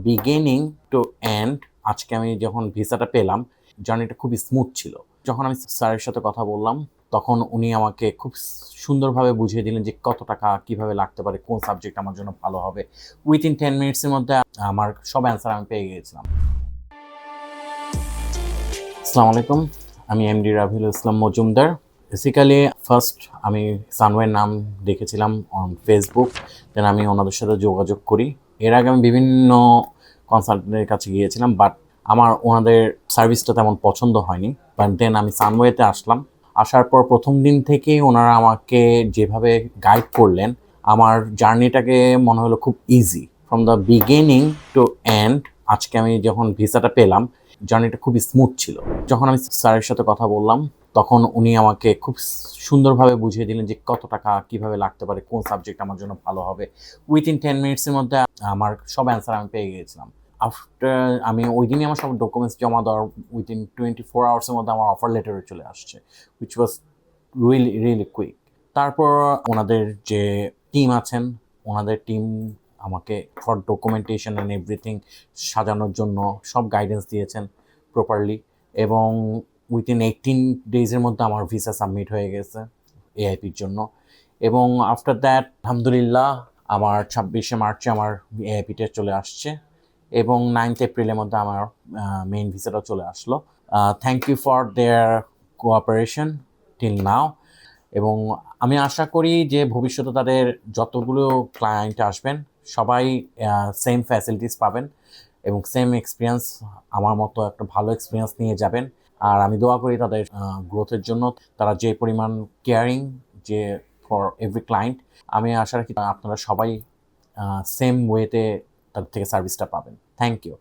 Beginning to end আজকে আমি যখন ভিসাটা পেলাম, জার্নিটা খুবই স্মুথ ছিল। যখন আমি স্যারের সাথে কথা বললাম, তখন উনি আমাকে খুব সুন্দরভাবে বুঝিয়ে দিলেন যে কত টাকা কিভাবে লাগতে পারে, কোন সাবজেক্ট আমার জন্য ভালো হবে। উইথিন 10 মিনিটসের মধ্যে আমার সব অ্যান্সার আমি পেয়ে গিয়েছিলাম। আসসালামু আলাইকুম, আমি এমডি রাভিল ইসলাম মজুমদার। বেসিক্যালি ফার্স্ট আমি সানওয়ের নাম দেখেছিলাম অন ফেসবুক, দেন আমি ওনাদের সাথে যোগাযোগ করি। এর আগে আমি বিভিন্ন কনসালটেন্টের কাছে গিয়েছিলাম, বাট আমার ওনাদের সার্ভিসটা তেমন পছন্দ হয়নি। বাট দেন আমি সানওয়েতে আসলাম। আসার পর প্রথম দিন থেকেই ওনারা আমাকে যেভাবে গাইড করলেন, আমার জার্নিটাকে মনে হলো খুব easy from the beginning to end. আজকে আমি যখন ভিসাটা পেলাম, জার্নিটা খুবই স্মুথ ছিল। যখন আমি স্যারের সাথে কথা বললাম, তখন উনি আমাকে খুব সুন্দরভাবে বুঝিয়ে দিলেন যে কত টাকা কিভাবে লাগতে পারে, কোন সাবজেক্ট আমার জন্য ভালো হবে। উইথিন 10 মিনিটসের মধ্যে আমার সব অ্যান্সার আমি পেয়ে গিয়েছিলাম। আফটার আমি ওই দিনই আমার সব ডকুমেন্টস জমা দেওয়ার উইথিন 24 আওয়ার্সের মধ্যে আমার অফার লেটারে চলে আসছে, which was really really quick. তারপর ওনাদের যে টিম আছেন, ওনাদের টিম আমাকে ফর ডকুমেন্টেশন অ্যান্ড এভরিথিং সাজানোর জন্য সব গাইডেন্স দিয়েছেন প্রপারলি, এবং উইথিন 18 ডেজের মধ্যে আমার ভিসা সাবমিট হয়ে গেছে এআইপির জন্য। এবং আফটার দ্যাট আলহামদুলিল্লাহ আমার 26শে মার্চে আমার এআইপিটা চলে আসছে, এবং 9th এপ্রিলের মধ্যে আমার মেইন ভিসাটা চলে আসলো। Thank you for their cooperation till now. এবং আমি আশা করি যে ভবিষ্যতে তাদের যতগুলো ক্লায়েন্ট আসবেন, সবাই সেম ফ্যাসিলিটিস পাবেন এবং সেম এক্সপিরিয়েন্স, আমার মতো একটা ভালো এক্সপিরিয়েন্স নিয়ে যাবেন। আর আমি দোয়া করি তাদের গ্রোথের জন্য। তারা যে পরিমাণ কেয়ারিং যে ফর এভরি ক্লায়েন্ট, আমি আশা রাখি আপনারা সবাই সেম ওয়েতে তাদের থেকে সার্ভিসটা পাবেন। Thank you.